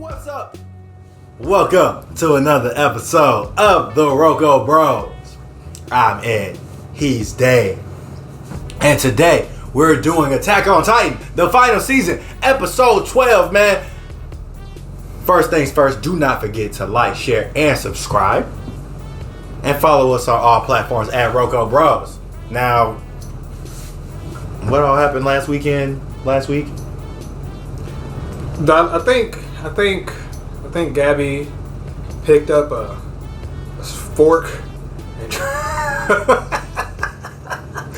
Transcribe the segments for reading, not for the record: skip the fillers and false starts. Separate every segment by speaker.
Speaker 1: What's up? Welcome to another episode of the RoKo Bros. I'm Ed, he's Dave. And today we're doing Attack on Titan, the final season, episode 12, man. First things first, do not forget to like, share, and subscribe. And follow us on all platforms at RoKo Bros. Now, what all happened last week?
Speaker 2: I think Gabby picked up a fork and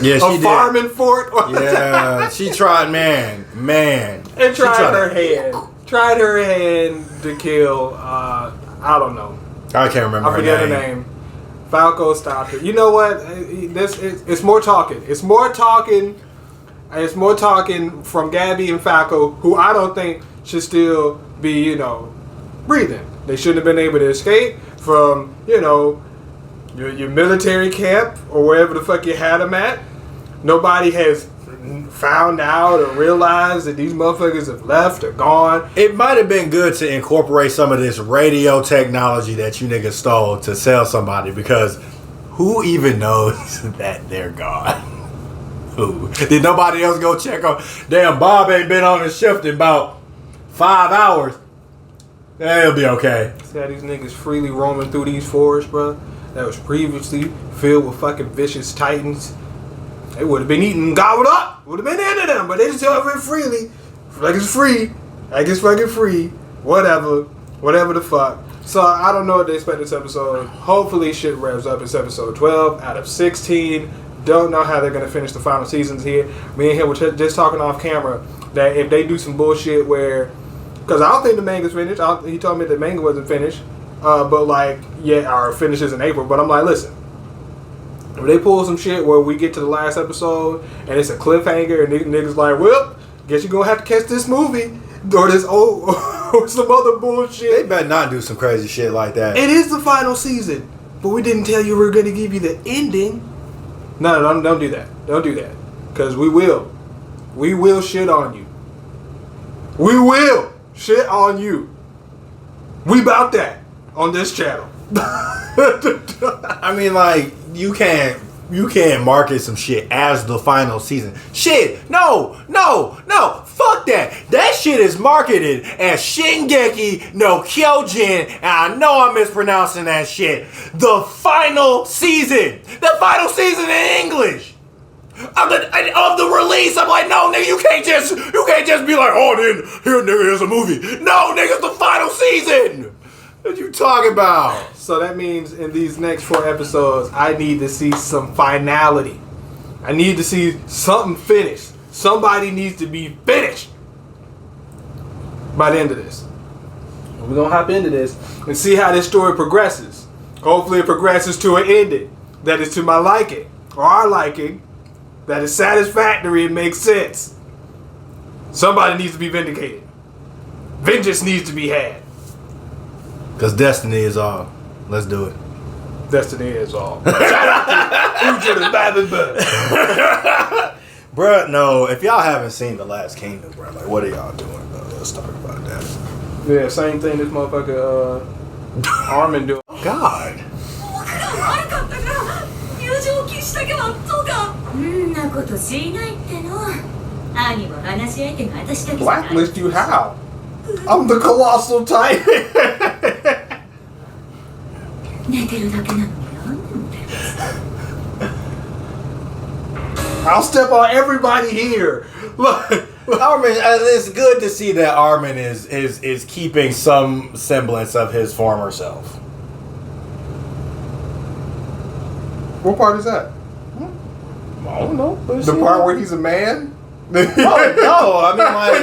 Speaker 1: yeah, she did.
Speaker 2: farming fork.
Speaker 1: Yeah, she tried, man,
Speaker 2: and tried her hand to kill. I don't know.
Speaker 1: I can't remember.
Speaker 2: I forget her name. Falco stopped it. You know what? It's more talking. It's more talking from Gabby and Falco, who I don't think should still be, breathing. They shouldn't have been able to escape from, your military camp or wherever the fuck you had them at. Nobody has found out or realized that these motherfuckers have left or gone.
Speaker 1: It might have been good to incorporate some of this radio technology that you niggas stole to sell somebody, because who even knows that they're gone? Who? Did nobody else go check on? Damn, Bob ain't been on his shift in about 5 hours. It'll be okay.
Speaker 2: See how these niggas freely roaming through these forests, bro? That was previously filled with fucking vicious titans. They would have been eaten and gobbled up. Would have been into them, but they just tell it freely. Like it's free. Like it's fucking free. Whatever the fuck. So I don't know what to expect this episode. Hopefully shit revs up. It's episode 12 out of 16. Don't know how they're going to finish the final seasons here. Me and him were just talking off camera that if they do some bullshit where... Because I don't think the manga's finished. He told me the manga wasn't finished. Our finish is in April. But I'm like, listen. If they pull some shit where we get to the last episode and it's a cliffhanger and niggas like, well, guess you're going to have to catch this movie or this or some other bullshit.
Speaker 1: They better not do some crazy shit like that.
Speaker 2: It is the final season. But we didn't tell you we were going to give you the ending. No, don't do that. Don't do that. Because we will. We will shit on you. We will shit on you. We about that on this channel.
Speaker 1: I mean, like, you can't market some shit as the final season. Shit, no, fuck that. That shit is marketed as SHINGEKI no KYOJIN, and I know I'm mispronouncing that shit. The final season. The final season in English. Of the release. I'm like, no, nigga, you can't just be like, oh, then here, nigga, here's a movie. No, nigga, it's the final season. What you talking about?
Speaker 2: So that means in these next 4 episodes, I need to see some finality. I need to see something finished. Somebody needs to be finished by the end of this. We're going to hop into this and see how this story progresses. Hopefully it progresses to an ending that is to my liking, or our liking, that is satisfactory and makes sense. Somebody needs to be vindicated. Vengeance needs to be had.
Speaker 1: Because destiny is all. Let's do it.
Speaker 2: Destiny is all. Shout out to the
Speaker 1: Bruh, no, if y'all haven't seen The Last Kingdom, bruh, like, what are y'all doing, bro? Let's talk about that.
Speaker 2: Yeah, same thing this motherfucker Armin doing.
Speaker 1: God.
Speaker 2: Blacklist you how? I'm the colossal titan. I'll step on everybody here. Look,
Speaker 1: Armin, it's good to see that Armin is keeping some semblance of his former self.
Speaker 2: What part is that?
Speaker 1: I don't know.
Speaker 2: The part where he's a man?
Speaker 1: Oh, no, I mean,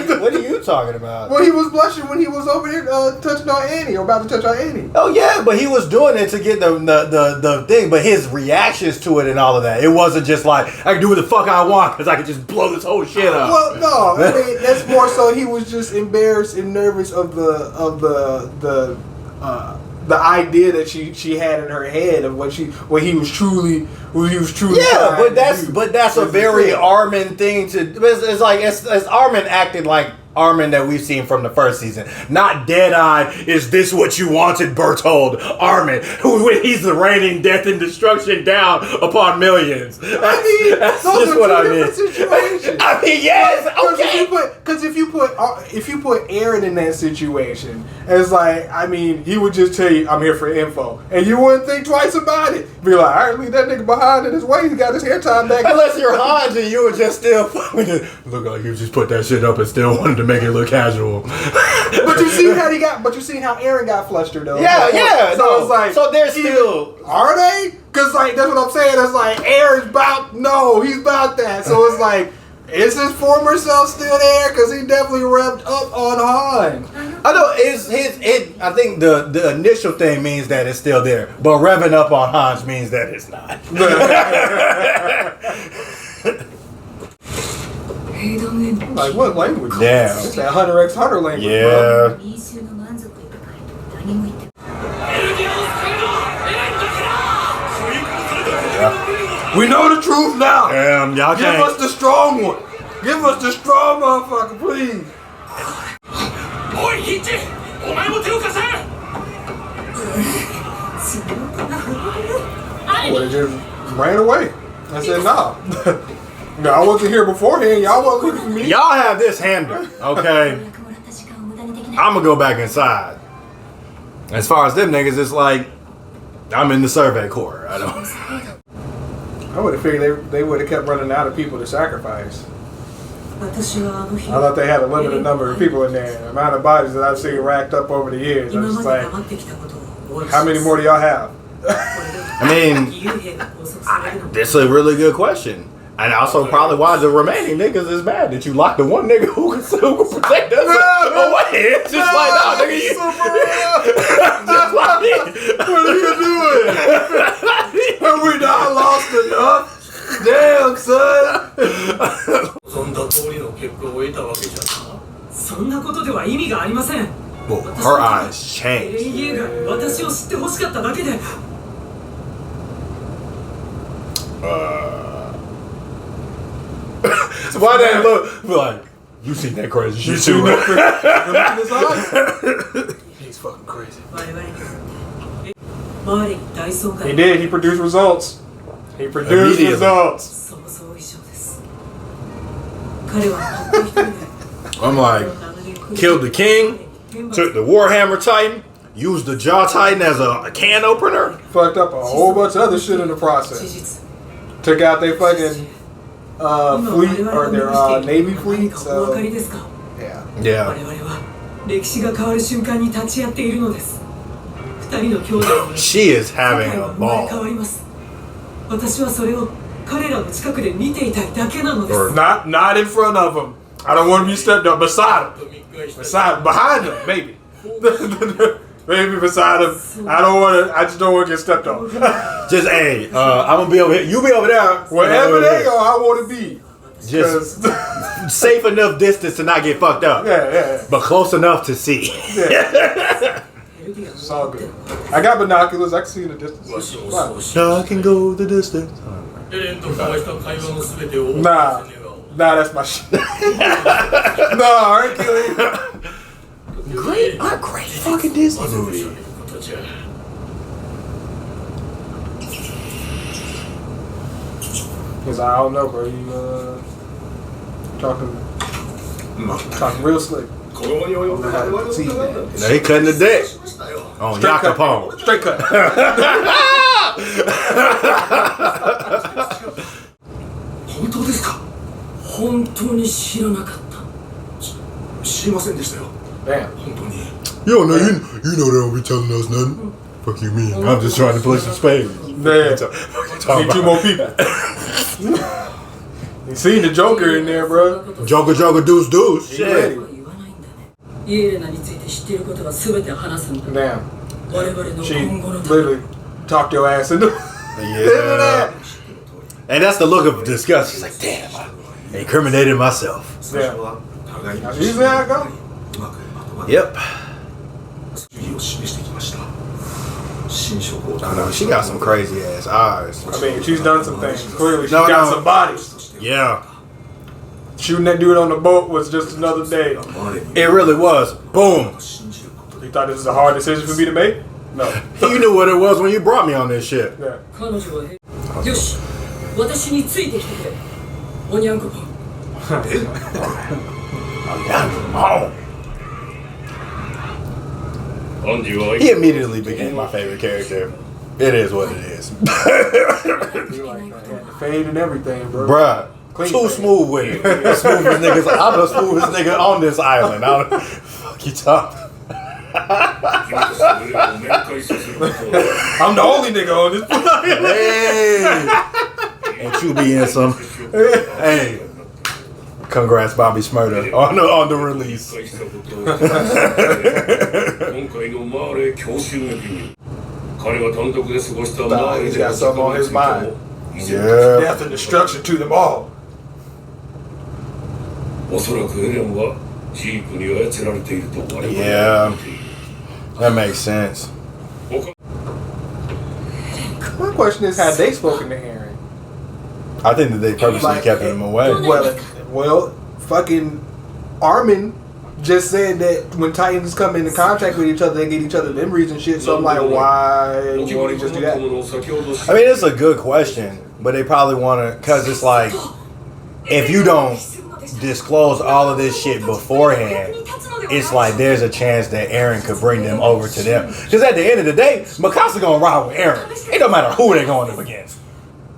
Speaker 1: like, what are you talking about?
Speaker 2: Well, he was blushing when he was over here touching on Annie, or about to touch on Annie.
Speaker 1: Oh, yeah, but he was doing it to get the thing, but his reactions to it and all of that, it wasn't just like, I can do what the fuck I want because I can just blow this whole shit up.
Speaker 2: Well, no, I mean, that's more so he was just embarrassed and nervous of the idea that she had in her head of what he was truly.
Speaker 1: Yeah, but that's a very Armin thing to. It's like it's Armin acting like Armin that we've seen from the first season. Not dead-eyed, is this what you wanted, Bertold Armin, who when he's raining death and destruction down upon millions. That's just what I mean. I mean, yes, okay.
Speaker 2: Because if you put Eren in that situation, it's like, I mean, he would just tell you, I'm here for info. And you wouldn't think twice about it. Be like, all right, leave that nigga behind in his way. He got his hair tied back.
Speaker 1: Unless you're Hange and you would just still look like you just put that shit up and still wanted to make it look casual.
Speaker 2: But you see how Eren got flustered though.
Speaker 1: Yeah.
Speaker 2: So it's like,
Speaker 1: so they're still,
Speaker 2: are they? Because like that's what I'm saying. It's like Eren's he's about that. So it's like, is his former self still there? Because he definitely revved up on Hange.
Speaker 1: I know I think the initial thing means that it's still there, but revving up on Hange means that it's not.
Speaker 2: Like what language?
Speaker 1: Yeah.
Speaker 2: It's that Hunter x Hunter language.
Speaker 1: Yeah.
Speaker 2: Bro. We know the truth now.
Speaker 1: Damn, y'all
Speaker 2: Give
Speaker 1: can't.
Speaker 2: us the strong one. Give us the strong motherfucker, please. Well, it just ran away. I said, nah. No, I wasn't here beforehand. Y'all wasn't looking for me.
Speaker 1: Y'all have this handled, okay? I'm gonna go back inside. As far as them niggas, it's like I'm in the Survey Corps. I
Speaker 2: would have figured they would have kept running out of people to sacrifice. I thought they had a limited number of people in there. The amount of bodies that I've seen racked up over the years. I'm just like, how many more do y'all have?
Speaker 1: I mean, that's a really good question. And also probably why the remaining niggas is mad that you locked the one nigga who can protect us away. It's just like, no, nigga, you just like it.
Speaker 2: What are you doing? Have we not lost enough? Damn, son.
Speaker 1: Well, her eyes changed. So why that look like you seen that crazy shit too?
Speaker 2: He's fucking crazy. He did. He produced results. He produced results.
Speaker 1: I'm like, killed the king, took the Warhammer Titan, used the Jaw Titan as a can opener,
Speaker 2: fucked up a whole bunch of other shit in the process. Took out their fucking fleet or their navy fleet. So yeah.
Speaker 1: She is having a ball.
Speaker 2: Not in front of him. I don't want to be stepped up. Beside him. Behind him, maybe. Maybe beside him. I just don't want to get stepped on.
Speaker 1: Just, hey, I'm going to be over here. You be over there.
Speaker 2: Wherever they go, I want to be.
Speaker 1: Just safe enough distance to not get fucked up.
Speaker 2: Yeah.
Speaker 1: But close enough to see.
Speaker 2: Yeah. It's all good. I got binoculars. I can see in the distance.
Speaker 1: I can go the distance.
Speaker 2: Nah, that's my shit. Nah, Hercules.
Speaker 1: Great fucking Disney movie.
Speaker 2: Cause I don't know, bro. You talking real slick.
Speaker 1: No, he cutting the deck. On Yakapon.
Speaker 2: Straight cut.
Speaker 3: 本当ですか？本当に知らなかった。知りませんでしたよ。
Speaker 2: Damn.
Speaker 3: 本当に。
Speaker 1: You don't know, you know they don't be telling us nothing. Fuck you mean? I'm just trying to play some spades.
Speaker 2: Man, need 2 more people. You seen the Joker in there, bro.
Speaker 1: Joker, deuce. Shit.
Speaker 2: Damn. She literally talked your ass into
Speaker 1: Yeah. And that's the look of disgust. She's like, damn, I incriminated myself.
Speaker 2: Yeah. Usually how it go.
Speaker 1: Yep. I know, she got some crazy ass eyes.
Speaker 2: I mean, she's done some things. Clearly, she's got some bodies.
Speaker 1: Yeah.
Speaker 2: Shooting that dude on the boat was just another day.
Speaker 1: It really was. Boom.
Speaker 2: You thought this was a hard decision for me to make? No.
Speaker 1: You knew what it was when you brought me on this shit.
Speaker 2: Yeah.
Speaker 3: よし私についてきてくれおにゃんこぽん
Speaker 1: He immediately became my favorite character. It is what it is.
Speaker 2: Fade and everything, bro.
Speaker 1: Bruh.
Speaker 2: Clean
Speaker 1: Too
Speaker 2: fade.
Speaker 1: smooth with it. Smoothest niggas. I'm the smoothest nigga on this island. Fuck you talking.
Speaker 2: I'm the only nigga on this.
Speaker 1: Hey. Won't you be in some? Hey. Congrats, Bobby Smurder, on the release.
Speaker 2: He's got something on his mind.
Speaker 1: Yeah.
Speaker 2: Death and destruction to them all.
Speaker 1: Yeah. That makes sense.
Speaker 2: My question is, had they spoken to Eren?
Speaker 1: I think that they purposely kept him away.
Speaker 2: Well, fucking Armin just said that when Titans come into contact with each other, they get each other memories and shit. So I'm like, why won't he just do that?
Speaker 1: I mean, it's a good question, but they probably want to, because it's like, if you don't disclose all of this shit beforehand, it's like there's a chance that Eren could bring them over to them. Because at the end of the day, Mikasa gonna ride with Eren. It don't matter who they're going up against.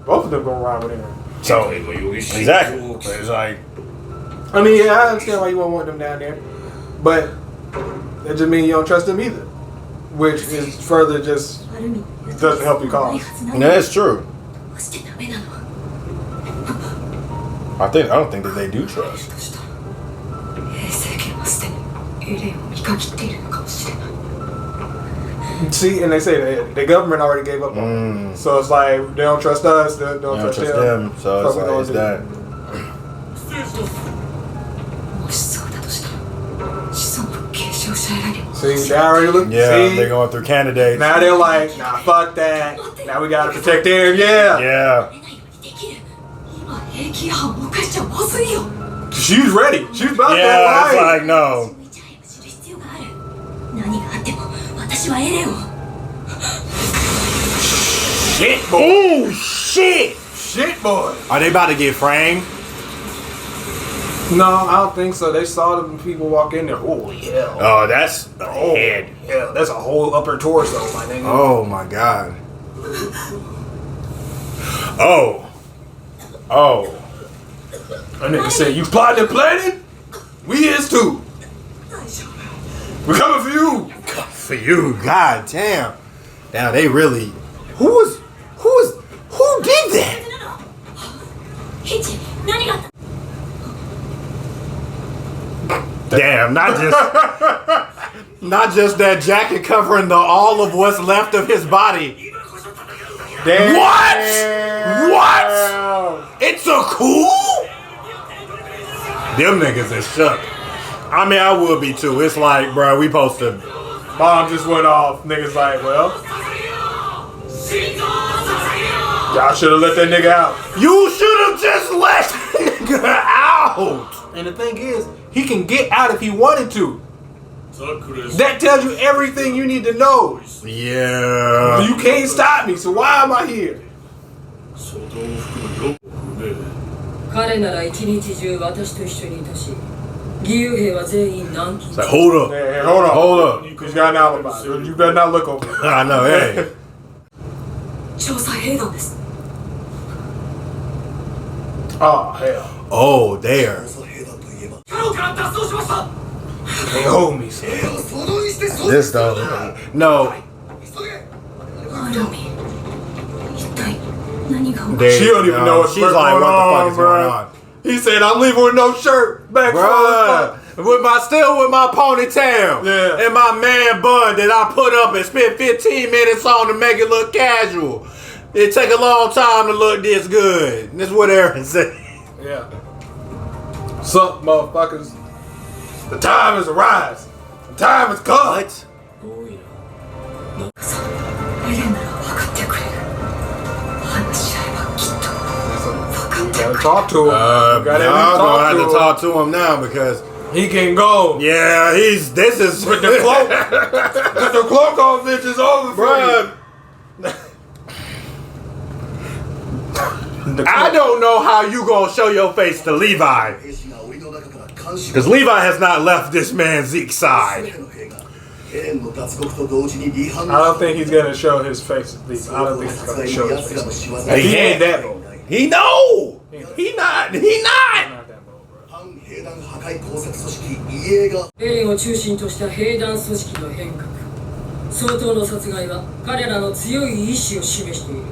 Speaker 2: Both of them gonna ride with Eren.
Speaker 1: So, exactly. But it's like,
Speaker 2: I mean, yeah, I understand why you won't want them down there, but that just means you don't trust them either, which is further just doesn't help your cause.
Speaker 1: that's true. I don't think that they do trust.
Speaker 2: See, and they say that the government already gave up on them. So it's like, they don't trust us, they don't trust them.
Speaker 1: So it's like, it's that.
Speaker 2: See, they already look.
Speaker 1: Yeah,
Speaker 2: see?
Speaker 1: they're going through candidates.
Speaker 2: Now they're like, nah, fuck that. Now we gotta protect Eren, yeah.
Speaker 1: Yeah.
Speaker 2: She's ready. She's about to
Speaker 1: Yeah, it's like, no.
Speaker 2: Shit, boy.
Speaker 1: Oh, shit.
Speaker 2: Shit, boy.
Speaker 1: Are they about to get framed?
Speaker 2: No, I don't think so. They saw them people walk in there. Holy hell.
Speaker 1: Oh, that's the head.
Speaker 2: Yeah, that's a whole upper torso, my nigga.
Speaker 1: Oh, my God. Oh.
Speaker 2: That nigga said, you plotting and planning? We is too. We're coming for you.
Speaker 1: For you, God damn. Now they really. Who did that? Damn, not just that jacket covering all of what's left of his body.
Speaker 2: Damn.
Speaker 1: What? It's a cool? Them niggas is shook. I mean, I would be too. It's like, bro, we supposed to.
Speaker 2: Bomb just went off. Niggas like, well, y'all should have let that nigga out.
Speaker 1: You should have just let that nigga out.
Speaker 2: And the thing is, he can get out if he wanted to. That tells you everything you need to know.
Speaker 1: Yeah.
Speaker 2: You can't stop me, so why am I here?
Speaker 3: 彼なら一日中私と一緒にいたし義勇兵は全員軟禁
Speaker 1: It's like, hold up.
Speaker 2: Hey, hold up. Because you got an alibi. You better not look over there.
Speaker 1: I know, hey.
Speaker 3: 調査兵団です
Speaker 2: Oh, hell.
Speaker 1: Oh, there.
Speaker 3: フロから脱走しました
Speaker 2: Can't hold me, son.
Speaker 1: This though. No.
Speaker 3: アラミ一体何が
Speaker 1: There
Speaker 2: She
Speaker 1: you
Speaker 2: don't even
Speaker 1: go.
Speaker 2: know what's
Speaker 1: She's
Speaker 2: going
Speaker 1: like, what the fuck
Speaker 2: on,
Speaker 1: is going on?
Speaker 2: He said, I'm leaving with no shirt. Back
Speaker 1: Bruh, with my ponytail,
Speaker 2: Yeah.
Speaker 1: and my man bun that I put up and spent 15 minutes on to make it look casual. It take a long time to look this good. That's what Eren said.
Speaker 2: Yeah. Sup, motherfuckers? The time has arrived. The time has come.
Speaker 1: What?
Speaker 3: エレンなら分かってくれる話し合えばきっと分かって
Speaker 2: Gotta talk to him.
Speaker 1: Y'all gonna have to talk to him now because
Speaker 2: he can go.
Speaker 1: Yeah, this is
Speaker 2: with the cloak. With the cloak on, bitch, is over for you.
Speaker 1: I don't know how you gonna show your face to Levi, because Levi has not left this man Zeke's side.
Speaker 3: I
Speaker 2: don't think he's gonna show his face. I don't think he's gonna show his face. He ain't that bold.
Speaker 1: He know. He not.
Speaker 3: エレンを中心とした兵団組織の変革総統の殺害は彼らの強い意志を示している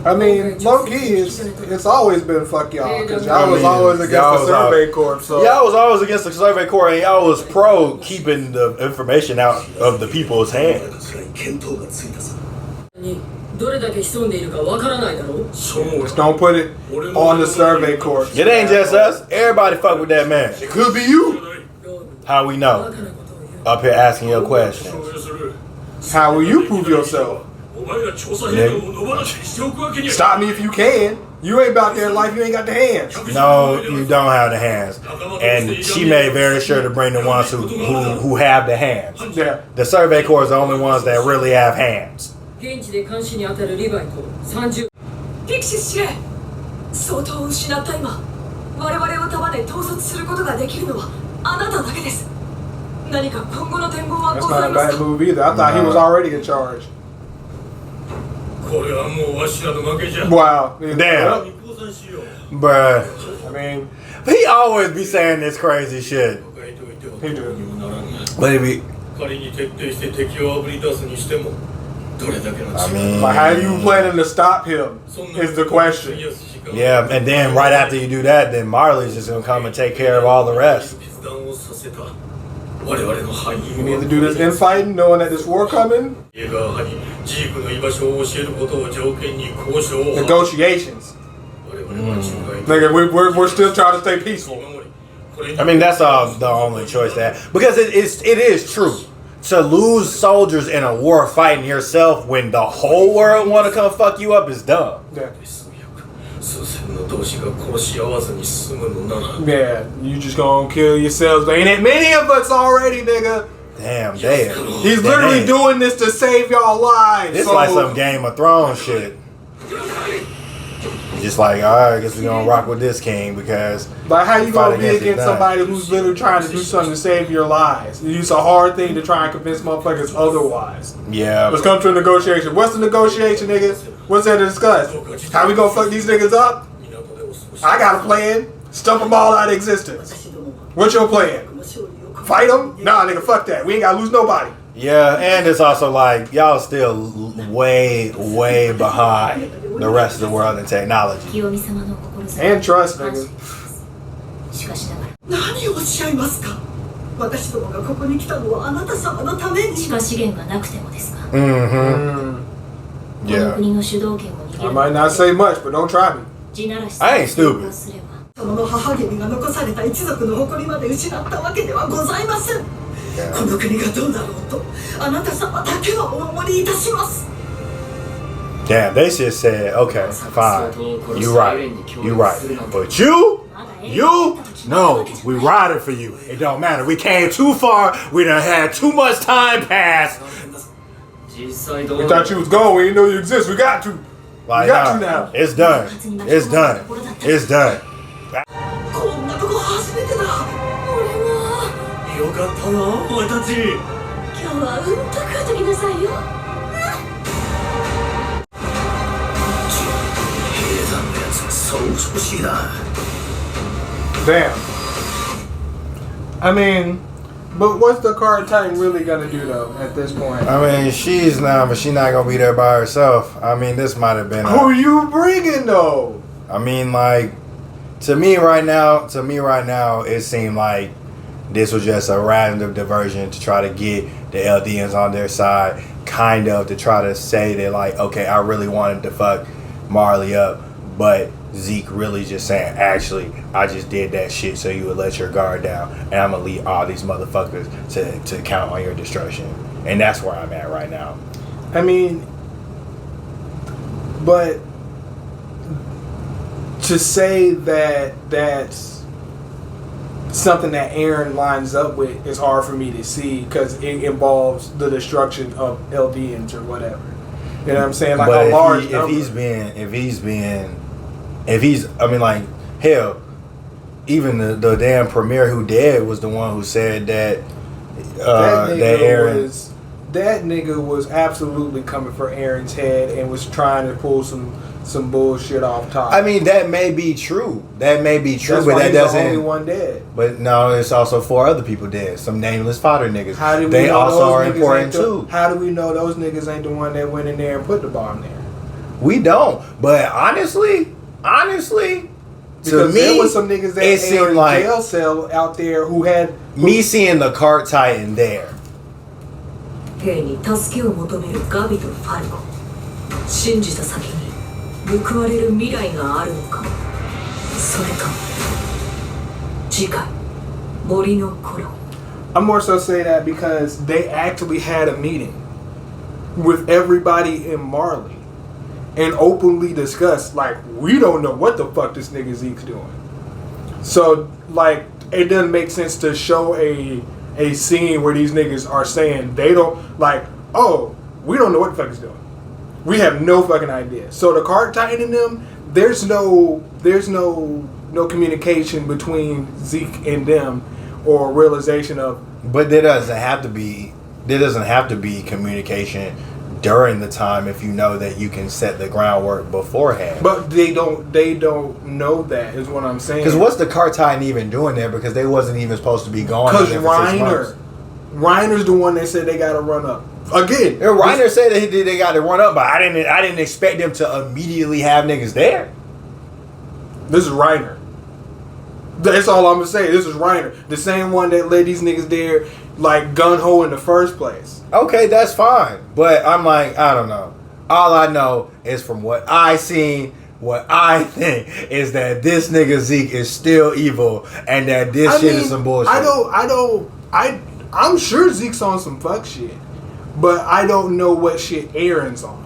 Speaker 2: I mean, low key, it's always been fuck y'all, because y'all was always against the Survey Corps. So.
Speaker 1: Y'all was always against the Survey Corps, and y'all was pro keeping the information out of the people's hands.
Speaker 3: どれだけ潜んでいるかわからないだろう
Speaker 2: Just don't put it on the Survey Corps.
Speaker 1: It ain't just us. Everybody fuck with that man.
Speaker 2: It could be you.
Speaker 1: How we know? Up here asking your questions.
Speaker 2: How will you prove yourself? Stop me if you can. You ain't about their life. You ain't got the hands.
Speaker 1: No, you don't have the hands. And she made very sure to bring the ones who have the hands.
Speaker 2: Yeah.
Speaker 1: The Survey Corps is the only ones that really have hands.
Speaker 3: 現地で監視に当たるリヴァイと30
Speaker 4: ピクシス司令相当を失った今我々を束ね統率することができるのはあなただけです何か今後の展望は
Speaker 2: That's
Speaker 4: ご
Speaker 2: not
Speaker 4: ざ
Speaker 2: a
Speaker 4: います
Speaker 2: bad
Speaker 4: か
Speaker 2: move either. I thought he was already in charge.
Speaker 3: これはもうわしらの負けじゃ
Speaker 2: Wow.
Speaker 1: Damn.
Speaker 3: 降参しよう
Speaker 1: Bruh.
Speaker 2: I mean,
Speaker 1: He always be saying this crazy shit.
Speaker 3: 書いておいては
Speaker 2: he
Speaker 3: どう
Speaker 2: do.
Speaker 3: にもならんが
Speaker 1: But it be,
Speaker 3: 仮に徹底して敵をあぶり出すにしてもどれだけの
Speaker 1: I
Speaker 3: 力
Speaker 1: mean,
Speaker 2: But how you planning to stop him is the question.
Speaker 1: yeah, and then right after you do that, then Marley's just gonna come and take care of all the rest.
Speaker 3: 決断をさせた我々の俳
Speaker 2: You
Speaker 3: 優
Speaker 2: need to do this infighting, knowing that this war coming.
Speaker 3: 映画派にジークの居場所を教えることを条件に交渉を
Speaker 2: Negotiations.
Speaker 3: 我々は仲介
Speaker 2: Nigga, we're still trying to stay peaceful.
Speaker 1: I mean, that's the only choice that, because it is true. To lose soldiers in a war fighting yourself when the whole world want to come fuck you up is dumb.
Speaker 2: Yeah.
Speaker 3: 数千の同士が殺し合わずに済むのなら
Speaker 2: Yeah, you just gonna kill yourselves. There ain't that many of us already, nigga.
Speaker 1: Damn, damn.
Speaker 2: He's literally doing this to save y'all lives.
Speaker 1: It's
Speaker 2: so,
Speaker 1: like some Game of Thrones shit. Just like, alright, I guess we're gonna rock with this king because.
Speaker 2: But how you gonna
Speaker 1: fight
Speaker 2: be
Speaker 1: against
Speaker 2: against
Speaker 1: his
Speaker 2: somebody who's literally trying to do something to save your lives? It's a hard thing to try and convince motherfuckers otherwise.
Speaker 1: Yeah.
Speaker 2: Let's come to a negotiation. What's the negotiation, nigga? What's there to discuss? How we gonna fuck these niggas up? I got a plan. Stump them all out of existence. What's your plan? Fight them? Nah, nigga, fuck that. We ain't gotta lose nobody.
Speaker 1: Yeah, and it's also like y'all still way, way behind the rest of the world in technology.
Speaker 4: 清美様の志
Speaker 2: And trust, nigga.
Speaker 4: しかしながら
Speaker 5: 何をおっしゃいますか私どもがここに来たのはあなた様のために
Speaker 4: しか資源がなくてもですか
Speaker 1: Mm-hmm.
Speaker 4: この
Speaker 1: Yeah.
Speaker 4: 国の主導権を握
Speaker 2: I
Speaker 4: る
Speaker 2: might not say much, but don't try me.
Speaker 4: 地ならし
Speaker 1: I ain't stupid.
Speaker 4: すれば
Speaker 5: その母君が残された一族の誇りまで失ったわけではございませんこの国がどうなろうとあなた様だけはお守りいたします
Speaker 1: Damn, they just said, okay, fine. You right. You right. But you? No, we riding for you. It don't matter. We came too far. We done had too much time pass.
Speaker 3: 実際ど
Speaker 2: We
Speaker 3: うな
Speaker 2: thought you was gone. We didn't know you exist. We got to.
Speaker 1: Like,
Speaker 2: got you
Speaker 1: nah,
Speaker 2: now.
Speaker 1: it's done. It's done. It's done.
Speaker 5: こんなとこ初めてだ
Speaker 4: 俺も
Speaker 3: よかったなお前たち
Speaker 4: 今日はうんと食うときなさいよ
Speaker 3: 兵団のやつがそう調子いいな
Speaker 2: Damn. I mean, but what's the card Titan really gonna do though at this point?
Speaker 1: I mean, she's not gonna be there by herself. I mean, this might have been.
Speaker 2: Who are you bringing though?
Speaker 1: I mean, like, to me right now, it seemed like this was just a random diversion to try to get the LDNs on their side, kind of to try to say that, like, okay, I really wanted to fuck Marley up, but Zeke really just saying, actually, I just did that shit so you would let your guard down, and I'm gonna lead all these motherfuckers to count on your destruction. And that's where I'm at right now.
Speaker 2: I mean, but to say that that's something that Eren lines up with is hard for me to see because it involves the destruction of Eldians or whatever. You know what I'm saying? Like
Speaker 1: but
Speaker 2: a large number.
Speaker 1: I mean, like, hell, even the damn premier who dead was the one who said that
Speaker 2: that nigga was absolutely coming for Eren's head and was trying to pull some bullshit off top.
Speaker 1: I mean, that may be true. That's
Speaker 2: but
Speaker 1: why that doesn't.
Speaker 2: The only one dead.
Speaker 1: But no, it's also 4 other people dead. Some nameless fodder niggas.
Speaker 2: How do we
Speaker 1: they
Speaker 2: know
Speaker 1: also
Speaker 2: those
Speaker 1: are
Speaker 2: niggas
Speaker 1: important too.
Speaker 2: How do we know those niggas ain't the one that went in there and put the bomb there?
Speaker 1: We don't. But honestly,
Speaker 2: because
Speaker 1: to me,
Speaker 2: there was some niggas that
Speaker 1: it seemed like
Speaker 2: jail cell out there who had
Speaker 1: me seeing the cart titan there.
Speaker 4: 兵に助けを求めるガビとファルコ信じた先に報われる未来があるのかそれとも次回森の頃
Speaker 2: I more so say that because they actually had a meeting with everybody in Marley and openly discussed, like, we don't know what the fuck this nigga Zeke's doing. So, like, it doesn't make sense to show a scene where these niggas are saying they don't, like, oh, we don't know what the fuck he's doing. We have no fucking idea. So the card titan in them, there's no communication between Zeke and them or realization of.
Speaker 1: But there doesn't have to be communication during the time if you know that you can set the groundwork beforehand.
Speaker 2: But they don't know that is what I'm saying.
Speaker 1: Because what's the cart titan even doing there? Because they wasn't even supposed to be going.
Speaker 2: Because Reiner's the one that said they got to run up. Again,
Speaker 1: Reiner said that they got to run up, but I didn't expect them to immediately have niggas there.
Speaker 2: This is Reiner. That's all I'm gonna say. This is Reiner, the same one that led these niggas there, like gun ho in the first place.
Speaker 1: Okay, that's fine, but I'm like, I don't know. All I know is from what I seen, what I think is that this nigga Zeke is still evil, and that this shit is some bullshit.
Speaker 2: I'm sure Zeke's on some fuck shit, but I don't know what shit Eren's on.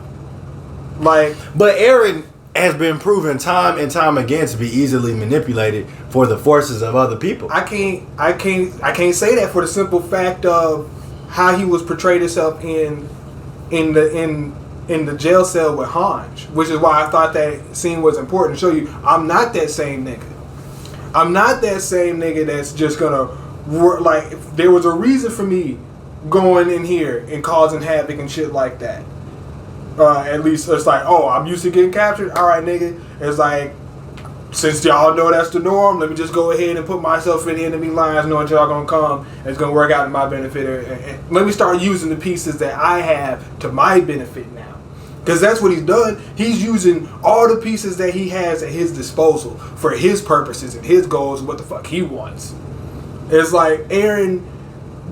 Speaker 2: Like,
Speaker 1: but Eren has been proven time and time again to be easily manipulated for the forces of other people.
Speaker 2: I can't say that for the simple fact of how he was portrayed himself in the jail cell with Hange, which is why I thought that scene was important to show you I'm not that same nigga. I'm not that same nigga that's just gonna work. Like, if there was a reason for me going in here and causing havoc and shit like that. At least it's like, oh, I'm used to getting captured. All right, nigga. It's like, since y'all know that's the norm, let me just go ahead and put myself in the enemy lines, knowing y'all gonna come and it's gonna work out in my benefit. And let me start using the pieces that I have to my benefit now, because that's what he's done. He's using all the pieces that he has at his disposal for his purposes and his goals and what the fuck he wants. It's like Eren.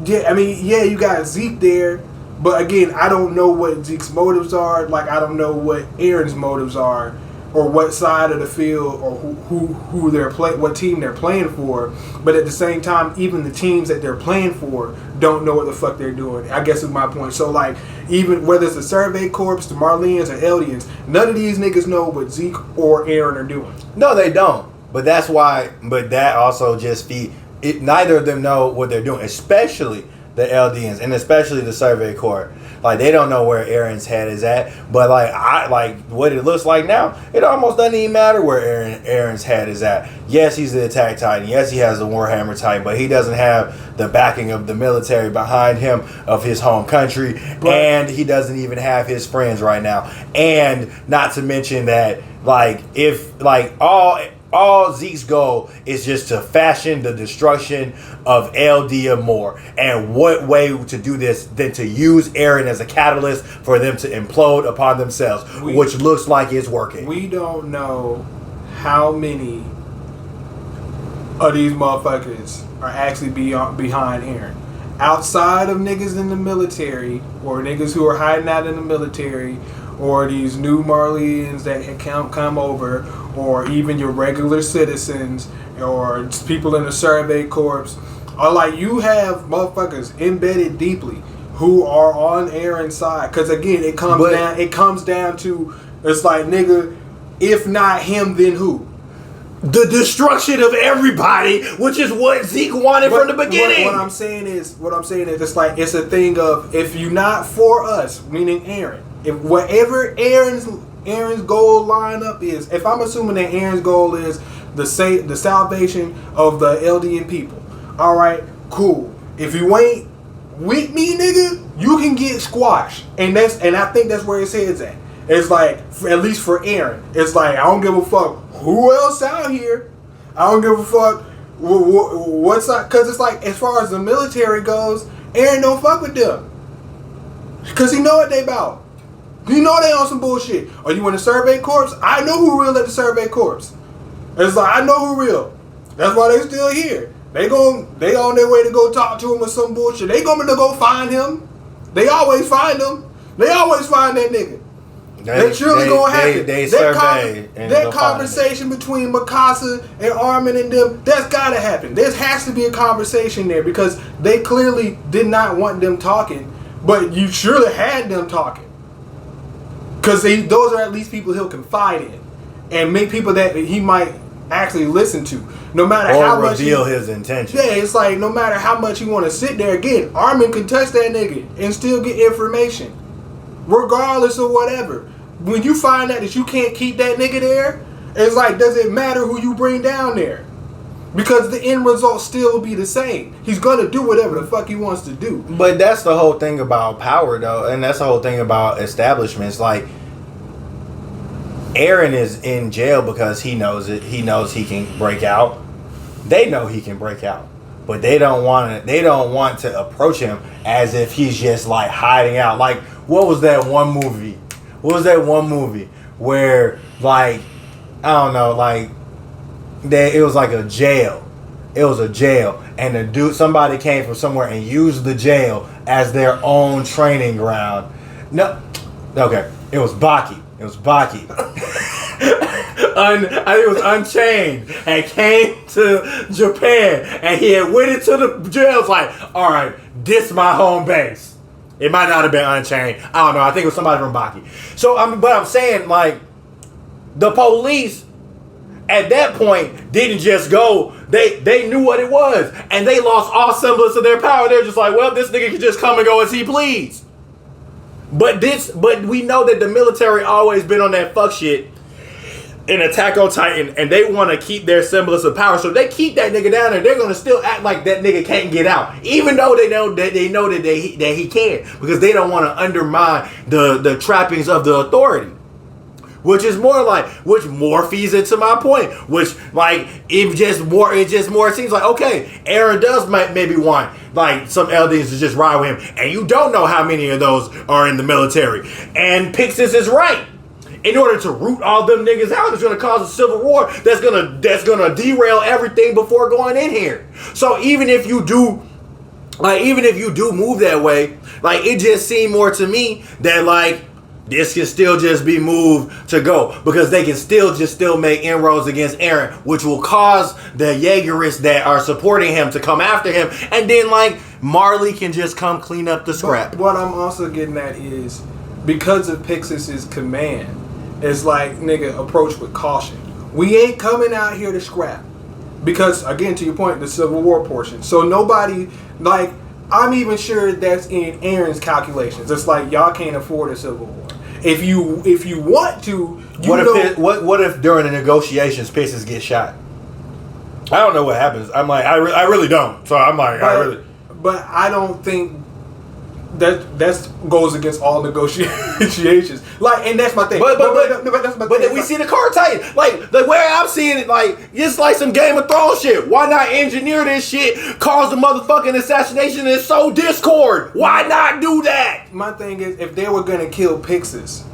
Speaker 2: Yeah, I mean, yeah, you got Zeke there. But again, I don't know what Zeke's motives are. Like, I don't know what Eren's motives are, or what side of the field, or who they're what team they're playing for. But at the same time, even the teams that they're playing for don't know what the fuck they're doing. I guess is my point. So, like, even whether it's the Survey Corps, the Marlians, or Eldians, none of these niggas know what Zeke or Eren are doing.
Speaker 1: No, they don't. But that's why. But that also just feed it. Neither of them know what they're doing, especially the Eldians, and especially the Survey Corps. Like, they don't know where Eren's head is at. But like what it looks like now, it almost doesn't even matter where Eren's head is at. Yes, he's the Attack Titan. Yes, he has the Warhammer Titan, but he doesn't have the backing of the military behind him of his home country, and he doesn't even have his friends right now. And not to mention that, like, if like all Zeke's goal is just to fashion the destruction of Eldia more. And what way to do this than to use Eren as a catalyst for them to implode upon themselves, which looks like it's working.
Speaker 2: We don't know how many of these motherfuckers are actually behind Eren. Outside of niggas in the military, or niggas who are hiding out in the military, or these new Marlians that can come over, or even your regular citizens, or people in the Survey Corps, or like, you have motherfuckers embedded deeply who are on Eren's side. Because again, it comes down to, it's like, nigga, if not him, then who?
Speaker 1: the destruction of everybody, which is what Zeke wanted from the beginning.
Speaker 2: What I'm saying is, it's like it's a thing of if you're not for us, meaning Eren. If whatever Eren's goal lineup is, if I'm assuming that Eren's goal is the salvation of the Eldian people, all right, cool. If you ain't with me, nigga, you can get squashed, and I think that's where his head's at. It's like, at least for Eren, it's like I don't give a fuck who else out here. I don't give a fuck what's up, because it's like as far as the military goes, Eren don't fuck with them, because he know what they about. You know they on some bullshit. Or you want to survey corpse? I know who real at the survey corpse. It's like I know who real. That's why they still here. They on their way to go talk to him or some bullshit. They going to go find him. They always find him. They always find that nigga. They surely gonna happen. That conversation between Mikasa and Armin and them, that's gotta happen. There has to be a conversation there because they clearly did not want them talking, but you surely had them talking. Because those are at least people he'll confide in and make people that he might actually listen to. No matter how much
Speaker 1: reveal his intention.
Speaker 2: Yeah, it's like no matter how much you want to sit there, again, Armin can touch that nigga and still get information. Regardless of whatever. When you find out that you can't keep that nigga there, it's like, does it matter who you bring down there? Because the end result still will be the same. He's gonna do whatever the fuck he wants to do.
Speaker 1: But that's the whole thing about power, though, and that's the whole thing about establishments. Like, Eren is in jail because he knows it. He knows he can break out. They know he can break out, but they don't want to approach him as if he's just like hiding out. Like, what was that one movie? Where, like, I don't know, like, it was like a jail. It was a jail, and somebody came from somewhere and used the jail as their own training ground. No, okay, it was Baki. It was Unchained and came to Japan, and he had went into the jail. It's like, all right, this my home base. It might not have been Unchained. I don't know. I think it was somebody from Baki. So but I'm saying, like, the police at that point didn't just go. They knew what it was, and they lost all semblance of their power. They're just like, well, this nigga can just come and go as he please. But we know that the military always been on that fuck shit in Attack on Titan, and they want to keep their semblance of power. So if they keep that nigga down there, they're gonna still act like that nigga can't get out, even though they know that he can, because they don't want to undermine the trappings of the authority. Which more feeds into my point. Which, like, it just more seems like, okay, Eren does maybe want, like, some Eldians to just ride with him, and you don't know how many of those are in the military. And Pyxis is right. In order to root all them niggas out, it's gonna cause a civil war that's gonna derail everything before going in here. So even if you do move that way, like, it just seemed more to me that, like, this can still just be moved to go, because they can still make inroads against Eren, which will cause the Jeagerists that are supporting him to come after him, and then, like, Marley can just come clean up the scrap.
Speaker 2: But what I'm also getting at is, because of Pyxis' command, it's like, nigga, approach with caution. We ain't coming out here to scrap, because, again, to your point, the Civil War portion. So nobody, like, I'm even sure that's in Eren's calculations. It's like, y'all can't afford a Civil War. If you want to,
Speaker 1: what if during the negotiations Pyxis gets shot? I don't know what happens. I'm like, I really don't. So I'm like,
Speaker 2: But I don't think that goes against all negotiations. Like, and that's my thing. But that's my thing.
Speaker 1: Then we see the car titan. Like the way I'm seeing it, like, it's like some Game of Thrones shit. Why not engineer this shit? Cause the motherfucking assassination and sow discord. Why not do that?
Speaker 2: My thing is, if they were gonna kill Pyxis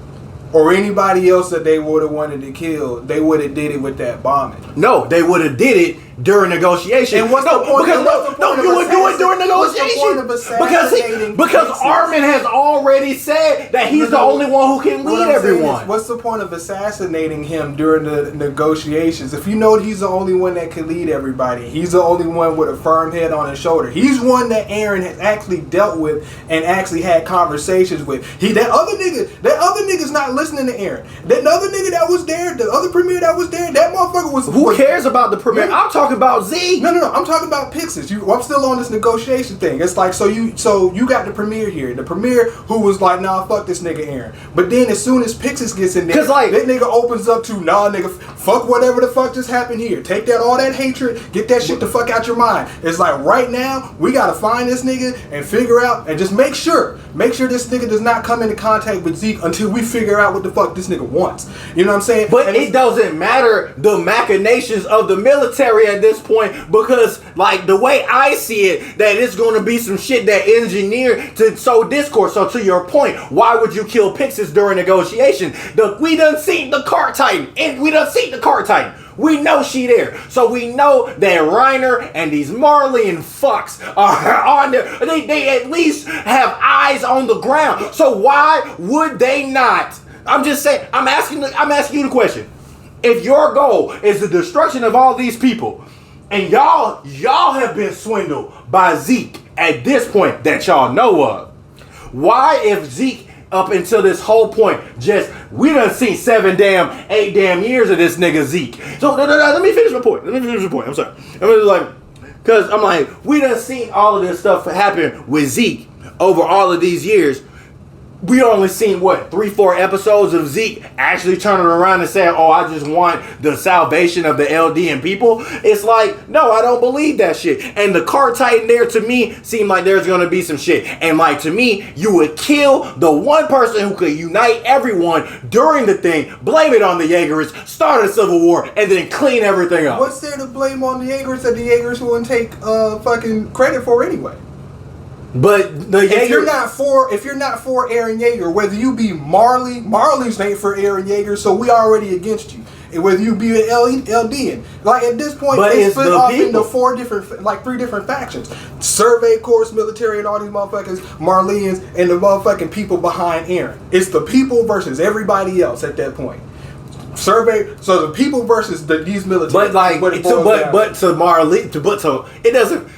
Speaker 2: or anybody else that they would have wanted to kill, they would have did it with that bombing.
Speaker 1: No, they would have did it during negotiation.
Speaker 2: And what's the point?
Speaker 1: Because you would do it during negotiation. Because Armin has already said that he's the only one who can lead everyone.
Speaker 2: What's the point of assassinating him during the negotiations? If you know he's the only one that can lead everybody, he's the only one with a firm head on his shoulder. He's one that Eren has actually dealt with and actually had conversations with. That other nigga's not listening to Eren. That other nigga that was there, the other premier that was there, that motherfucker was.
Speaker 1: Who cares about the premier? I'm talking about Zeke.
Speaker 2: No. I'm talking about Pyxis. I'm still on this negotiation thing. It's like so you got the premier here, the premier who was like, nah, fuck this nigga Eren. But then as soon as Pyxis gets in there,
Speaker 1: like,
Speaker 2: that nigga opens up to, nah, nigga, fuck whatever the fuck just happened here. Take that all that hatred, get that shit the fuck out your mind. It's like right now we gotta find this nigga and figure out and just make sure this nigga does not come into contact with Zeke until we figure out what the fuck this nigga wants. You know what I'm saying?
Speaker 1: But it doesn't matter the machinations of the military at this point, because like the way I see it, that it's going to be some shit that engineered to sow discord. So to your point, why would you kill Pyxis during negotiation? We done seen the Cart Titan, and we done seen the Cart Titan. We know she there. So we know that Reiner and these Marleyan fucks are on there. They at least have eyes on the ground. So why would they not? I'm just saying, I'm asking you the question. If your goal is the destruction of all these people, and y'all have been swindled by Zeke at this point that y'all know of, why, if Zeke up until this whole point, we done seen 8 damn years of this nigga Zeke. So let me finish my point. I'm sorry. Because I'm like, we done seen all of this stuff happen with Zeke over all of these years. We only seen 3-4 episodes of Zeke actually turning around and saying, oh, I just want the salvation of the LDN people. It's like, no, I don't believe that shit. And the Cart Titan there, to me, seemed like there's gonna be some shit. And like, to me, you would kill the one person who could unite everyone during the thing, blame it on the Jeagerists, start a civil war, and then clean everything up.
Speaker 2: What's there to blame on the Jeagerists that the Jeagerists wouldn't take fucking credit for anyway?
Speaker 1: But the
Speaker 2: if you're not for Eren Yeager, whether you be Marley's ain't for Eren Yeager, so we already against you. And whether you be an LDN, like at this point, they split off into 3 different factions: Survey Corps, military, and all these motherfuckers, Marleyans, and the motherfucking people behind Eren. It's the people versus everybody else at that point. So the people versus these military. It doesn't.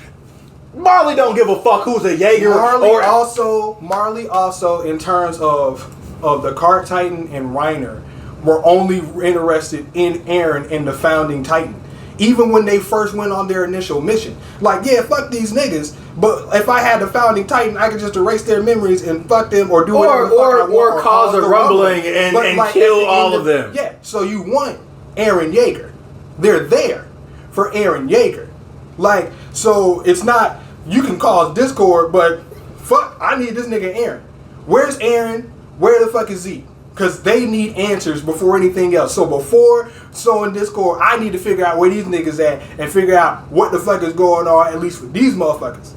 Speaker 2: Marley don't give a fuck who's a Jaeger. Marley also, in terms of the Cart Titan and Reiner, were only interested in Eren and the founding Titan. Even when they first went on their initial mission. Like, yeah, fuck these niggas, but if I had the founding Titan, I could just erase their memories and fuck them or do whatever the fuck I want. Or
Speaker 1: cause a rumbling and kill all of them.
Speaker 2: Yeah, so you want Eren Yeager. They're there for Eren Yeager. Like, so it's not, you can cause discord, but fuck, I need this nigga Eren. Where's Eren? Where the fuck is Zeke? Because they need answers before anything else. So before sowing discord, I need to figure out where these niggas at and figure out what the fuck is going on, at least with these motherfuckers.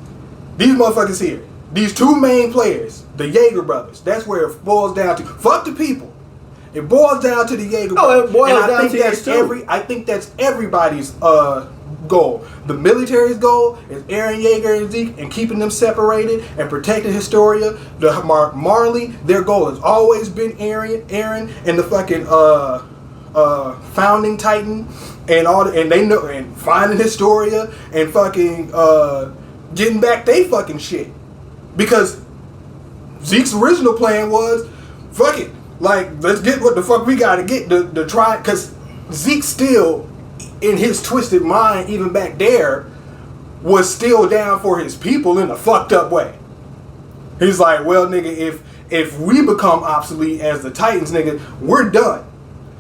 Speaker 2: These motherfuckers here. These 2 main players, the Jaeger brothers. That's where it boils down to. Fuck the people. It boils down to the Jaeger brothers.
Speaker 1: It boils down to that's too.
Speaker 2: I think that's everybody's goal. The military's goal is Eren Yeager and Zeke and keeping them separated and protecting Historia. The Marley, their goal has always been Eren and the fucking founding Titan and all and they know and finding Historia and fucking getting back they fucking shit. Because Zeke's original plan was fuck it. Like, let's get what the fuck we gotta get to try, because Zeke still in his twisted mind, even back there, was still down for his people in a fucked up way. He's like, well, nigga, if we become obsolete as the Titans, nigga, we're done.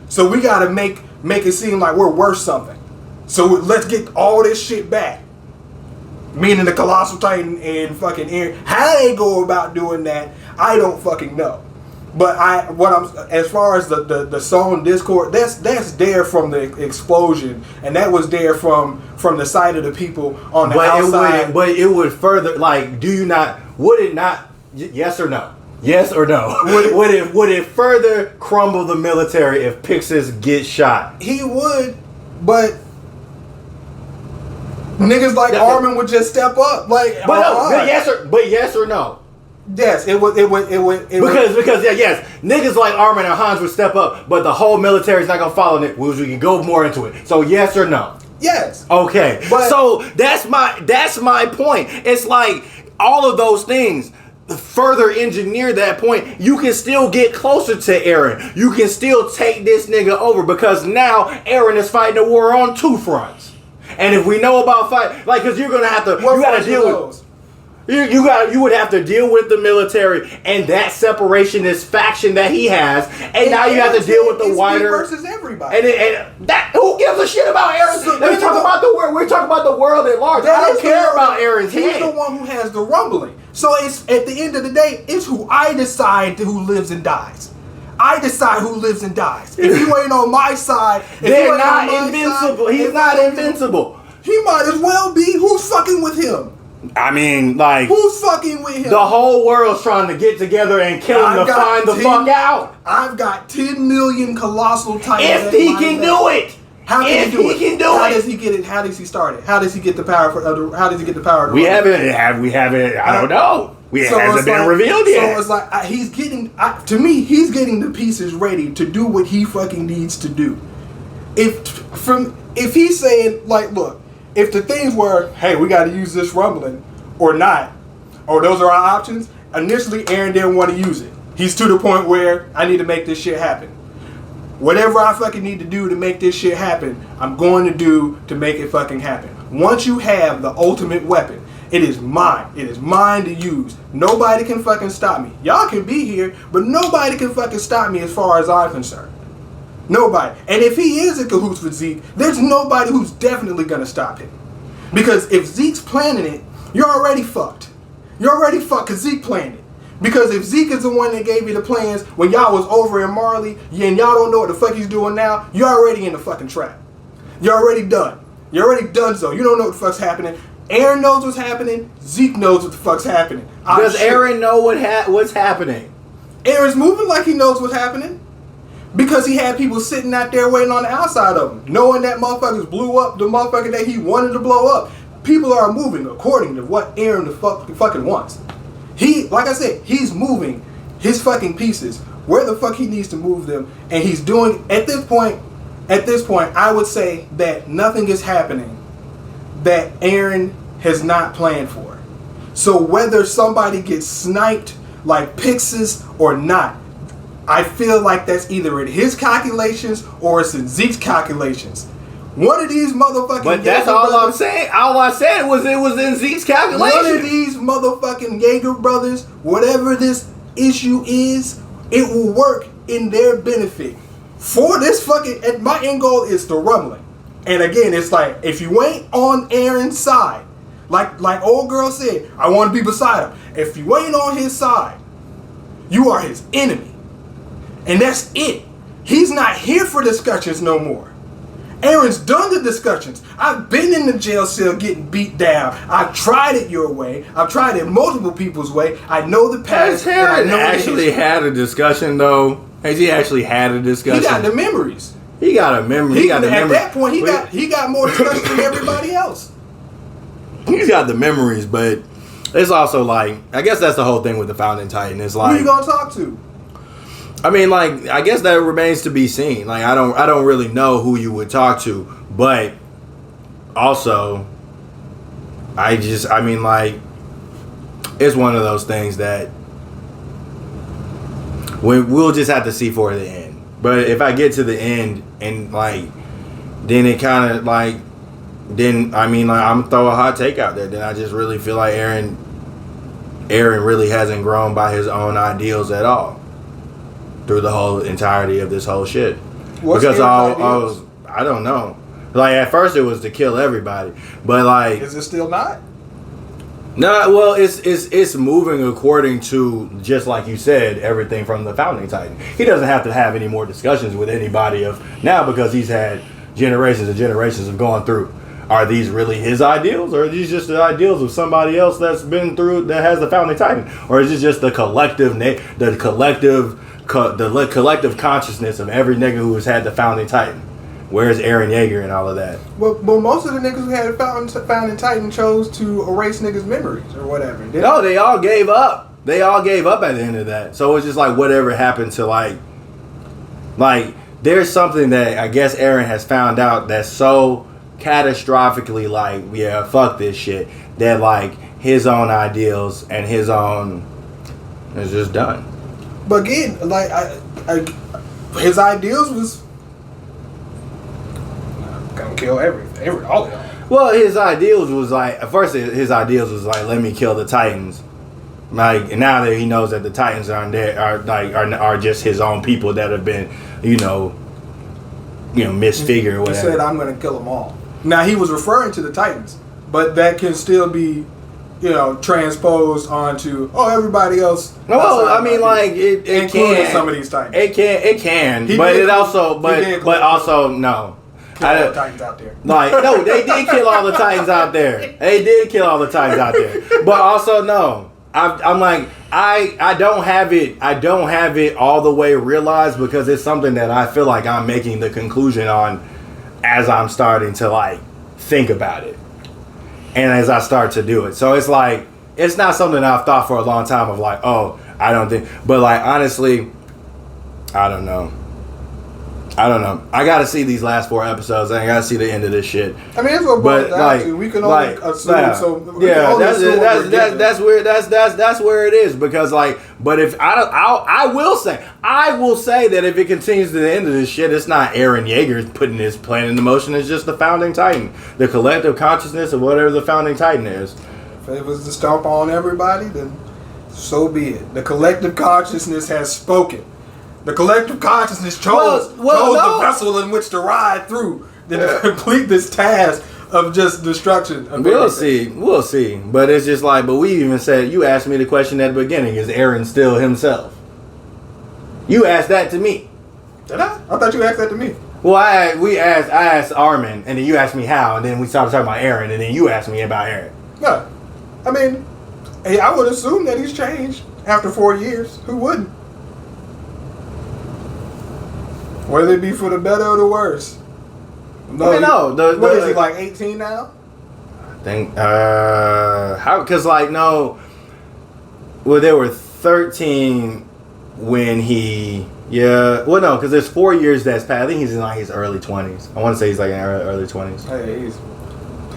Speaker 2: So we gotta make it seem like we're worth something. So let's get all this shit back. Meaning the Colossal Titan and fucking Eren. How they go about doing that, I don't fucking know. But as far as the sown discord, that's there from the explosion, and that was there from the side of the people on the outside.
Speaker 1: But it would further, like, would it not? Yes or no? Yes or no? Would it further crumble the military if Pyxis gets shot?
Speaker 2: He would, but Niggas like Armin would just step up, like.
Speaker 1: But no, yes or no.
Speaker 2: Yes, it would.
Speaker 1: Because yes, niggas like Armin and Hans would step up, but the whole military's not gonna follow it. We can go more into it. So yes or no?
Speaker 2: Yes.
Speaker 1: Okay.
Speaker 2: But,
Speaker 1: so that's my point. It's like all of those things further engineer that point. You can still get closer to Eren. You can still take this nigga over because now Eren is fighting a war on two fronts. And if we know about fight, like, because you're gonna have to, you gotta deal with. You would have to deal with the military and that separationist faction that he has, and now you have to deal with the wider
Speaker 2: versus everybody.
Speaker 1: And that who gives a shit about Eren? We're talking about the world. We're talking about the world at large. I don't care about Eren's head.
Speaker 2: He's the one who has the rumbling. So it's at the end of the day, it's who I decide who lives and dies. I decide who lives and dies. If you ain't on my side,
Speaker 1: they're not invincible. He's not invincible.
Speaker 2: He might as well be. Who's fucking with him?
Speaker 1: I mean, like,
Speaker 2: who's fucking with him?
Speaker 1: The whole world's trying to get together and kill him to find the fuck out.
Speaker 2: I've got 10 million colossal titans.
Speaker 1: If he can do it.
Speaker 2: How can he do it?
Speaker 1: How
Speaker 2: does he get it? How does he start it? How does he get the power how does he get the power?
Speaker 1: We haven't. I don't know. It hasn't been revealed yet.
Speaker 2: So it's like he's getting. To me, he's getting the pieces ready to do what he fucking needs to do. If he's saying, like, look, if the things were, hey, we got to use this rumbling or not, or those are our options. Initially, Eren didn't want to use it. He's to the point where I need to make this shit happen. Whatever I fucking need to do to make this shit happen, I'm going to do to make it fucking happen. Once you have the ultimate weapon, it is mine. It is mine to use. Nobody can fucking stop me. Y'all can be here, but nobody can fucking stop me as far as I'm concerned. Nobody. And if he is in cahoots with Zeke, there's nobody who's definitely going to stop him. Because if Zeke's planning it, you're already fucked. You're already fucked because Zeke planned it. Because if Zeke is the one that gave you the plans when y'all was over in Marley and y'all don't know what the fuck he's doing now, you're already in the fucking trap. You're already done. You're already done so. You don't know what the fuck's happening. Eren knows what's happening. Zeke knows what the fuck's happening.
Speaker 1: Does Eren know what's happening?
Speaker 2: Eren's moving like he knows what's happening. Because he had people sitting out there waiting on the outside of him, knowing that motherfuckers blew up the motherfucker that he wanted to blow up. People are moving according to what Eren the fucking wants. He, like I said, he's moving his fucking pieces where the fuck he needs to move them, and he's doing at this point, I would say that nothing is happening that Eren has not planned for. So whether somebody gets sniped like Pyxis or not, I feel like that's either in his calculations or it's in Zeke's calculations. One of these motherfucking.
Speaker 1: But that's all brothers, I'm saying. All I said was it was in Zeke's calculations.
Speaker 2: One of these motherfucking Jaeger brothers, whatever this issue is, it will work in their benefit. For this fucking, and my end goal is the rumbling. And again, it's like if you ain't on Eren's side, like old girl said, I want to be beside him. If you ain't on his side, you are his enemy. And that's it. He's not here for discussions no more. Eren's done the discussions. I've been in the jail cell getting beat down. I've tried it your way. I've tried it multiple people's way. I know the past.
Speaker 1: Has Eren actually had a discussion though? Has he actually had a discussion?
Speaker 2: He got the memories.
Speaker 1: He got a memory.
Speaker 2: At that point, he got more discussion than everybody else.
Speaker 1: He's got the memories, but it's also like, I guess that's the whole thing with the Founding Titan. It's like,
Speaker 2: who you gonna talk to?
Speaker 1: I mean, like, I guess that remains to be seen. Like, I don't really know who you would talk to, but also, I mean, like, it's one of those things that we'll just have to see for the end. But if I get to the end and like, then it kind of like, then I mean, like, I'm gonna throw a hot take out there. Then I just really feel like Eren really hasn't grown by his own ideals at all through the whole entirety of this whole shit.
Speaker 2: What's
Speaker 1: because I don't know. Like at first it was to kill everybody, but like,
Speaker 2: is it still not?
Speaker 1: No, well, it's moving according to, just like you said, everything from the Founding Titan. He doesn't have to have any more discussions with anybody of now because he's had generations and generations of going through. Are these really his ideals, or are these just the ideals of somebody else that's been through, that has the Founding Titan, or is it just the collective collective consciousness of every nigga who has had the Founding Titan? Where's Eren Yeager and all of that?
Speaker 2: Well, most of the niggas who had found in Titan chose to erase niggas' memories or whatever.
Speaker 1: No, they all gave up. They all gave up at the end of that. So it's just like whatever happened to like there's something that I guess Eren has found out that's so catastrophically like, yeah, fuck this shit, that like his own ideals and his own is just done.
Speaker 2: But again, like his ideals was gonna kill everything, all of them.
Speaker 1: Well, his ideals was like, at first his ideals was like, let me kill the Titans. Like, and now that he knows that the Titans are just his own people that have been, misfigured or whatever.
Speaker 2: He said, I'm gonna kill them all. Now he was referring to the Titans, but that can still be, transposed onto everybody else.
Speaker 1: No, well, I mean, like it can.
Speaker 2: Some of these Titans.
Speaker 1: It can, but it also, but also no.
Speaker 2: All the Titans out there.
Speaker 1: Like no, they did kill all the Titans out there. They did kill all the Titans out there. But also no. I'm like I don't have it all the way realized because it's something that I feel like I'm making the conclusion on as I'm starting to like think about it and as I start to do it. So it's like it's not something I've thought for a long time of like, oh, I don't think, but like honestly, I don't know. I gotta see these last 4 episodes. I gotta see the end of this shit.
Speaker 2: I mean, that's what boils down to. We can only assume.
Speaker 1: That's where it is because like. But if I will say that if it continues to the end of this shit, it's not Eren Yeager putting his plan into motion. It's just the founding Titan, the collective consciousness of whatever the founding Titan is.
Speaker 2: If it was to stomp on everybody, then so be it. The collective consciousness has spoken. The collective consciousness chose the vessel in which to ride through to complete this task of just destruction.
Speaker 1: We'll see. But it's just like, but we even said, you asked me the question at the beginning, is Eren still himself? You asked that to me.
Speaker 2: Did I? I thought you asked that to me.
Speaker 1: Well, I asked Armin, and then you asked me how, and then we started talking about Eren, and then you asked me about Eren.
Speaker 2: No. I mean, I would assume that he's changed after 4 years. Who wouldn't? Whether it be for the better or the worse. No,
Speaker 1: I mean, no.
Speaker 2: What is he, like 18 now?
Speaker 1: I think, because like, no. Well, they were 13 when he, well, no, because there's 4 years that's passed. I think he's in like his early 20s. I want to say he's like in early 20s.
Speaker 2: Hey,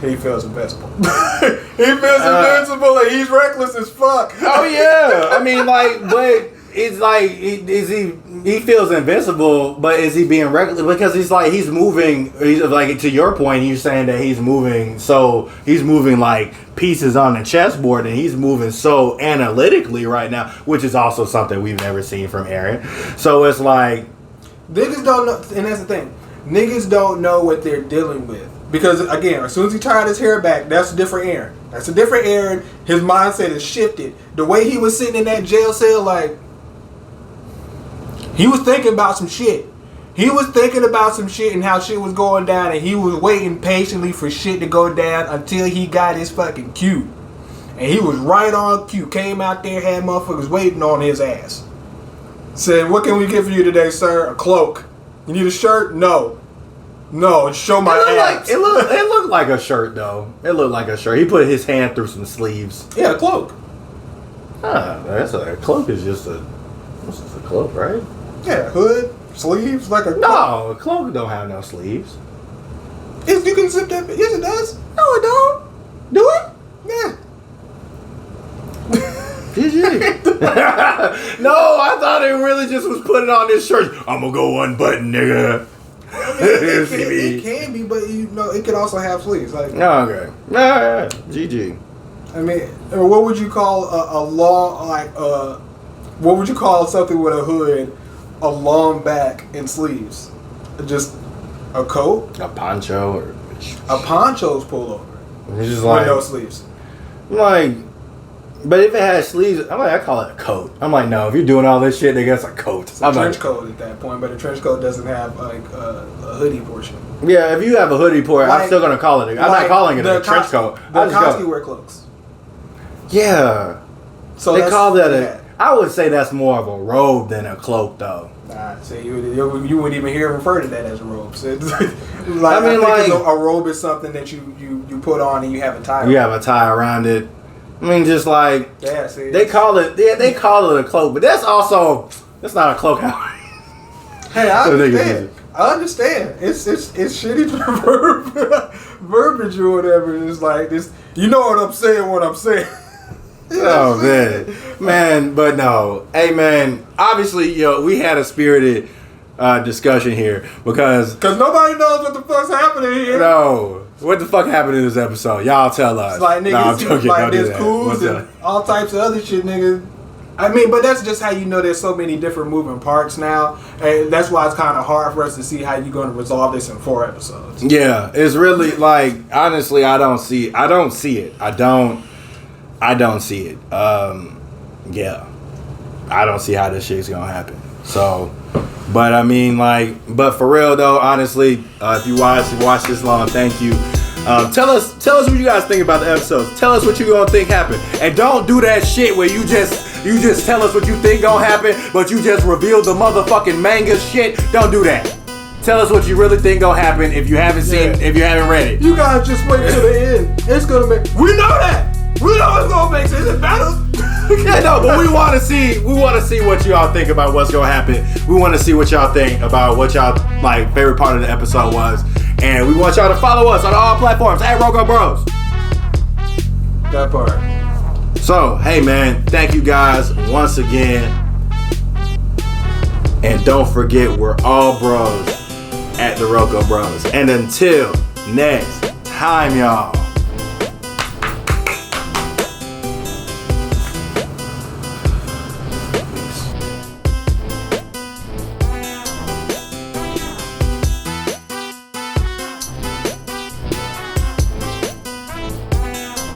Speaker 2: he feels invincible. He feels invincible and he's reckless as fuck.
Speaker 1: Oh, yeah. I mean, like, but it's like, he feels invincible, but is he being reckless? Because he's moving, like, to your point, you're saying that he's moving like pieces on the chessboard, and he's moving so analytically right now, which is also something we've never seen from Eren. So it's like,
Speaker 2: niggas don't know, and that's the thing, niggas don't know what they're dealing with. Because, again, as soon as he tied his hair back, that's a different Eren. That's a different Eren. His mindset has shifted. The way he was sitting in that jail cell, like, he was thinking about some shit. He was thinking about some shit and how shit was going down, and he was waiting patiently for shit to go down until he got his fucking cue. And he was right on cue. Came out there, had motherfuckers waiting on his ass. Said, what can we get for you today, sir? A cloak. You need a shirt? No, show my ass.
Speaker 1: It looked like a shirt, though. It looked like a shirt. He put his hand through some sleeves.
Speaker 2: Yeah, a cloak.
Speaker 1: A cloak is just a cloak, right?
Speaker 2: Yeah, hood, sleeves, like a cloak.
Speaker 1: No, a cloak don't have no sleeves.
Speaker 2: You can zip that. Yes, it does.
Speaker 1: No, it don't. Do it?
Speaker 2: Yeah.
Speaker 1: GG. No, I thought it really just was putting on this shirt. I'm gonna go unbutton, nigga.
Speaker 2: It can be, but it can also have sleeves. Like,
Speaker 1: okay. Yeah. GG.
Speaker 2: I mean, what would you call a long, what would you call something with a hood, a long back and sleeves? Just a coat?
Speaker 1: A poncho or
Speaker 2: a poncho's pullover.
Speaker 1: It's just like,
Speaker 2: with no sleeves.
Speaker 1: Like, but if it has sleeves, I call it a coat. I'm like, no, if you're doing all this shit, nigga, it's a coat.
Speaker 2: It's a trench coat at that point, but a trench coat doesn't have like a hoodie portion.
Speaker 1: Yeah, if you have a hoodie portion, I'm still gonna call it. I'm not calling it a trench coat.
Speaker 2: The Koski wear cloaks.
Speaker 1: Yeah.
Speaker 2: So
Speaker 1: they call that a. I would say that's more of a robe than a cloak, though.
Speaker 2: Nah, see, you wouldn't even hear refer to that as a robe. So it's like,
Speaker 1: I mean, like
Speaker 2: a robe is something that you put on and you have a tie.
Speaker 1: You have a tie around it. I mean, just like
Speaker 2: see,
Speaker 1: they call it a cloak, but that's not a cloak.
Speaker 2: Hey, I understand. It's shitty verbiage or whatever. It's like this. You know what I'm saying? What I'm saying.
Speaker 1: Oh man, but no. Hey man, obviously, we had a spirited discussion here because
Speaker 2: nobody knows what the fuck's happening here.
Speaker 1: No, what the fuck happened in this episode? Y'all tell us.
Speaker 2: It's like niggas, like there's coups and all types of other shit, nigga. I mean, but that's just how you know there's so many different moving parts now, and that's why it's kind of hard for us to see how you're going to resolve this in 4 episodes.
Speaker 1: Yeah, it's really like honestly, I don't see it. I don't see it. Yeah, I don't see how this shit's gonna happen. So, but I mean, but for real though, honestly, if you watch this long, thank you. Tell us what you guys think about the episodes. Tell us what you gonna think happened, and don't do that shit where you just tell us what you think gonna happen, but you just reveal the motherfucking manga shit. Don't do that. Tell us what you really think gonna happen if you haven't if you haven't read it.
Speaker 2: You guys just wait till the end. It's gonna make. We know that. We know it's gonna make sense. It better.
Speaker 1: Yeah, no, but we want to see what y'all think about what's gonna happen. We want to see what y'all think about what y'all favorite part of the episode was, and we want y'all to follow us on all platforms at RoKo Bros.
Speaker 2: That part.
Speaker 1: So, hey man, thank you guys once again, and don't forget we're all bros at the RoKo Bros. And until next time, y'all.